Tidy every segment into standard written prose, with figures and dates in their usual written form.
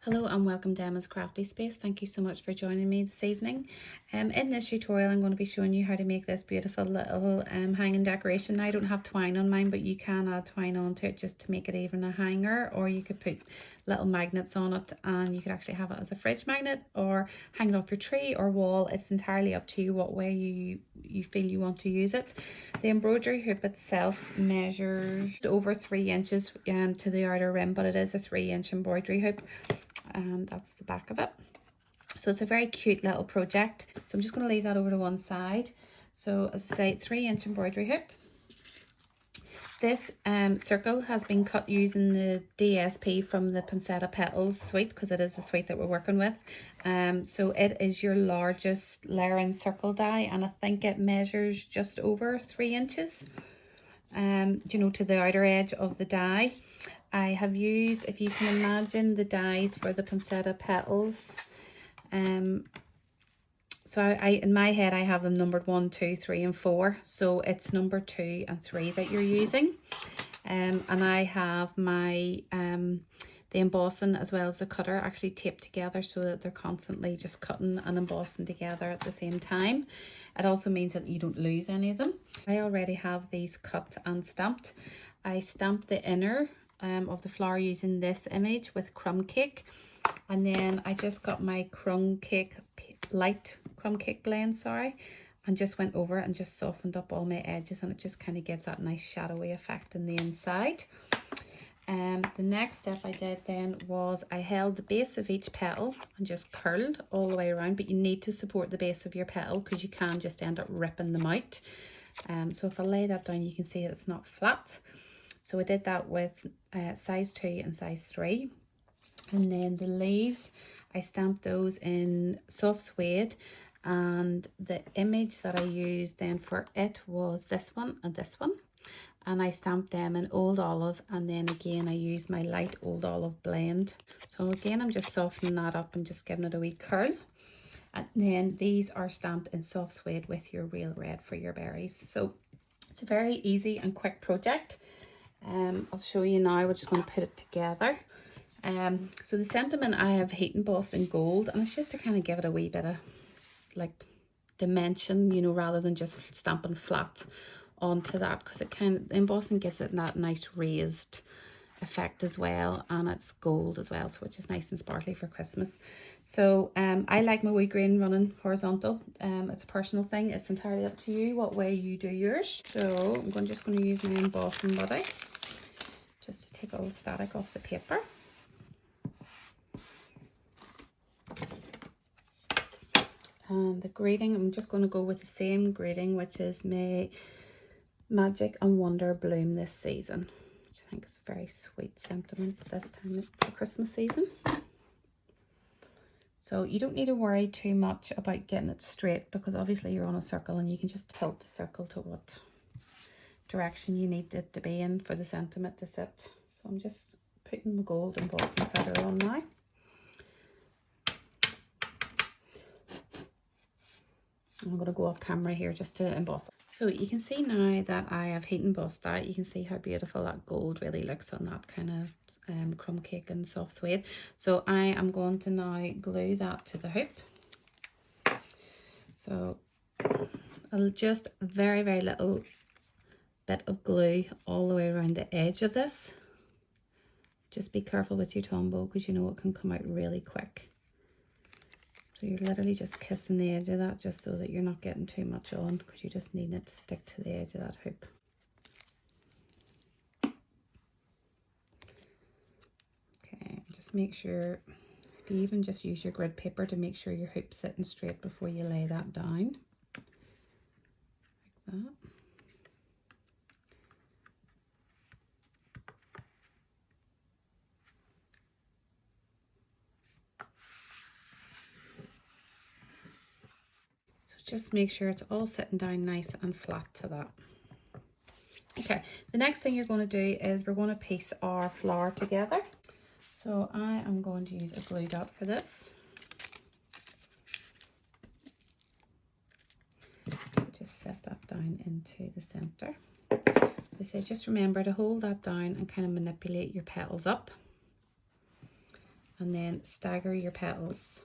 Hello and welcome to Emma's Crafty Space. Thank you so much for joining me this evening. In this tutorial I'm going to be showing you how to make this beautiful little hanging decoration. Now, I don't have twine on mine, but you can add twine onto it just to make it even a hanger, or you could put little magnets on it and you could actually have it as a fridge magnet or hang it off your tree or wall. It's entirely up to you what way you feel you want to use it. The embroidery hoop itself measures over 3 inches to the outer rim, but it is a 3-inch embroidery hoop. And that's the back of it. So it's a very cute little project. So I'm just going to leave that over to one side. So as I say, 3-inch embroidery hoop. This circle has been cut using the DSP from the Poinsettia Petals suite, because it is the suite that we're working with. So it is your largest layering circle die, and I think it measures just over 3 inches, to the outer edge of the die. I have used, if you can imagine, the dies for the Poinsettia Petals. So I in my head I have them numbered 1, 2, 3 and 4. So it's number 2 and 3 that you're using. And I have my the embossing as well as the cutter actually taped together so that they're constantly just cutting and embossing together at the same time. It also means that you don't lose any of them. I already have these cut and stamped. I stamped the inner of the flower using this image with Crumb Cake, and then I just got my light crumb cake blend, and just went over and just softened up all my edges, and it just kind of gives that nice shadowy effect in the inside. The next step I did then was I held the base of each petal and just curled all the way around, but you need to support the base of your petal because you can just end up ripping them out. So if I lay that down, you can see it's not flat. So I did that with size 2 and size 3. And then the leaves, I stamped those in soft suede, and the image that I used then for it was this one and this one. And I stamped them in Old Olive, and then again I used my light Old Olive blend. So again, I'm just softening that up and just giving it a wee curl. And then these are stamped in soft suede with your real red for your berries. So it's a very easy and quick project. I'll show you now. We're just going to put it together. So the sentiment I have heat embossed in gold, and it's just to kind of give it a wee bit of like dimension, rather than just stamping flat onto that, because it kind of, the embossing gives it that nice raised effect as well, and it's gold as well, so which is nice and sparkly for Christmas. So I like my wood grain running horizontal. It's a personal thing. It's entirely up to you what way you do yours. So I'm just going to use my embossing buddy just to take all the static off the paper. And the grading, I'm just going to go with the same grading, which is my Magic and Wonder Bloom this season, which I think is a very sweet sentiment this time for Christmas season. So you don't need to worry too much about getting it straight, because obviously you're on a circle and you can just tilt the circle to what direction you need it to be in for the sentiment to sit. So I'm just putting my gold embossing powder on now. I'm going to go off camera here just to emboss it. So you can see now that I have heat embossed that. You can see how beautiful that gold really looks on that kind of crumb cake and soft suede. So I am going to now glue that to the hoop. So I'll just very, very little bit of glue all the way around the edge of this. Just be careful with your Tombow, because it can come out really quick. So you're literally just kissing the edge of that, just so that you're not getting too much on, because you just need it to stick to the edge of that hoop. Okay, just make sure, if you even just use your grid paper to make sure your hoop's sitting straight before you lay that down, like that. Just make sure it's all sitting down nice and flat to that. Okay, the next thing you're going to do is we're going to piece our flower together. So I am going to use a glue dot for this. Just set that down into the center. They say just remember to hold that down and kind of manipulate your petals up. and then stagger your petals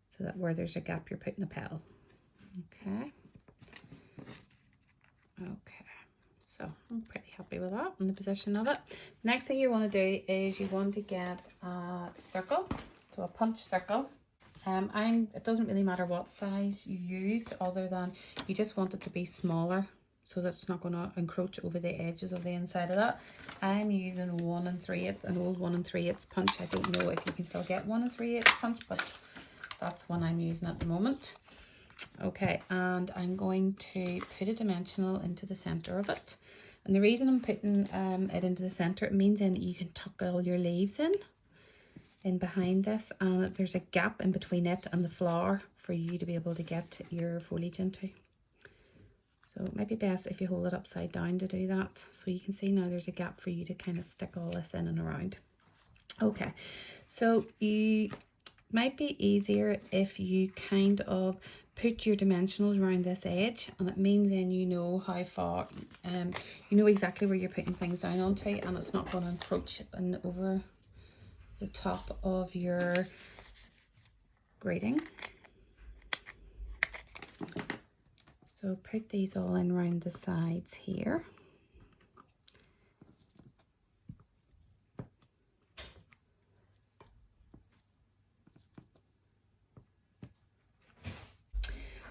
so that where there's a gap you're putting a petal. Okay. Okay, so I'm pretty happy with that and the position of it. Next thing you want to do is you want to get a circle, so a punch circle. It doesn't really matter what size you use, other than you just want it to be smaller so that it's not going to encroach over the edges of the inside of that. I'm using 1 3/8, an old 1 3/8 punch. I don't know if you can still get 1 3/8 punch, but that's one I'm using at the moment. Okay, and I'm going to put a dimensional into the center of it. And the reason I'm putting it into the center, it means then you can tuck all your leaves in behind this, and there's a gap in between it and the flower for you to be able to get your foliage into. So it might be best if you hold it upside down to do that. So you can see now there's a gap for you to kind of stick all this in and around. Okay, so you might be easier if you kind of put your dimensionals around this edge, and it means then you know how far, you know exactly where you're putting things down onto, and it's not going to encroach and over the top of your grading. So put these all in around the sides here.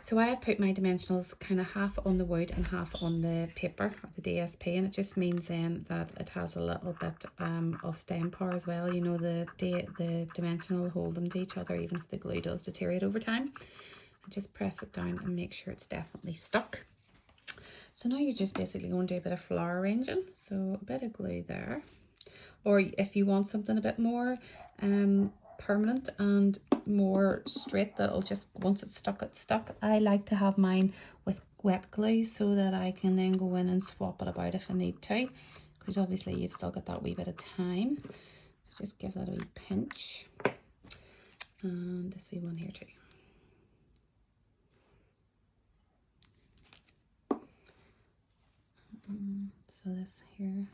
So I put my dimensionals kind of half on the wood and half on the paper, or the DSP, and it just means then that it has a little bit of stem power as well. You know, the dimensional will hold them to each other even if the glue does deteriorate over time. And just press it down and make sure it's definitely stuck. So now you're just basically going to do a bit of flower arranging. So a bit of glue there. Or if you want something a bit more permanent and more straight, that'll just, once it's stuck, it's stuck. I like to have mine with wet glue so that I can then go in and swap it about if I need to, because obviously you've still got that wee bit of time. So just give that a wee pinch, and this wee one here too. So this here,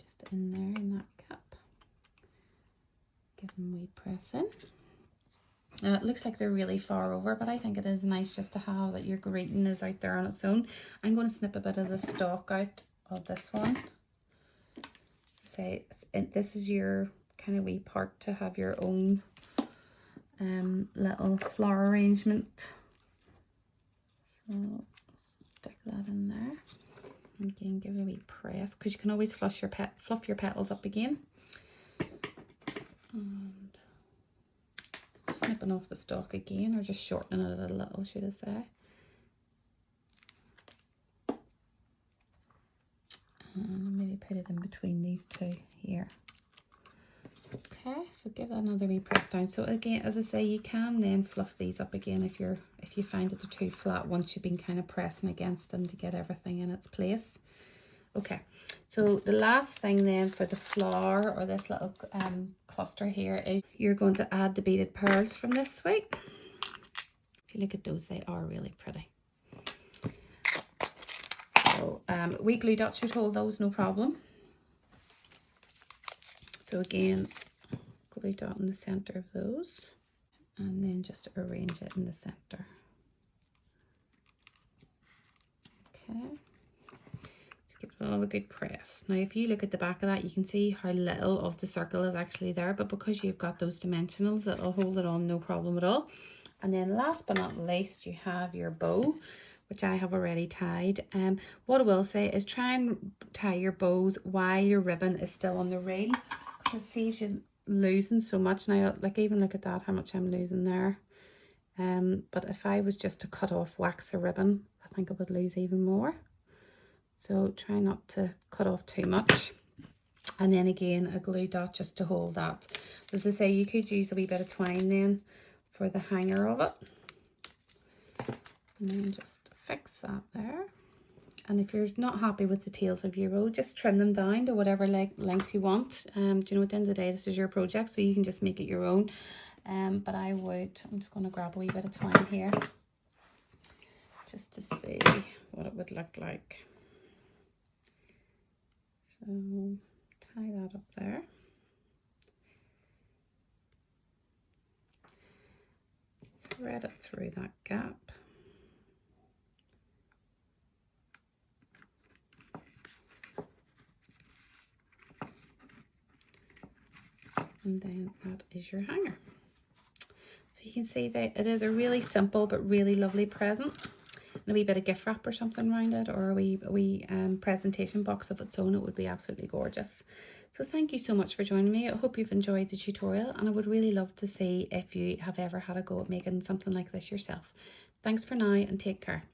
just in there in that gap. Give them a wee press in. It looks like they're really far over, but I think it is nice just to have that your grating is out there on its own. I'm going to snip a bit of the stalk out of this one. Say this is your kind of wee part to have your own little flower arrangement. So stick that in there. Again, give it a wee press, because you can always fluff your petals up again. And snipping off the stalk again, or just shortening it a little, should I say. And maybe put it in between these two here. Okay, so give that another wee press down. So again, as I say, you can then fluff these up again if you find that they're too flat once you've been kind of pressing against them to get everything in its place. Okay, so the last thing then for the flower, or this little cluster here, is you're going to add the beaded pearls from this suite. If you look at those, they are really pretty. So wee glue dot should hold those, no problem. So again, glue dot in the center of those, and then just arrange it in the center. Okay, let's give it all a good press. Now if you look at the back of that, you can see how little of the circle is actually there, but because you've got those dimensionals, it'll hold it on no problem at all. And then last but not least, you have your bow, which I have already tied. What I will say is try and tie your bows while your ribbon is still on the reel, because it saves you losing so much. Now, like, even look at that, how much I'm losing there. But if I was just to cut off wax a ribbon, I think I would lose even more. So try not to cut off too much. And then again, a glue dot just to hold that. As I say, you could use a wee bit of twine then for the hanger of it. And then just fix that there. And if you're not happy with the tails of your bow, just trim them down to whatever length you want. Do you know, at the end of the day, this is your project, so you can just make it your own. But I'm just going to grab a wee bit of twine here, just to see what it would look like. So tie that up there. thread it through that gap. And then that is your hanger. So you can see that it is a really simple but really lovely present. And a wee bit of gift wrap or something around it, or a wee presentation box of its own, it would be absolutely gorgeous. So thank you so much for joining me. I hope you've enjoyed the tutorial, and I would really love to see if you have ever had a go at making something like this yourself. Thanks for now, and take care.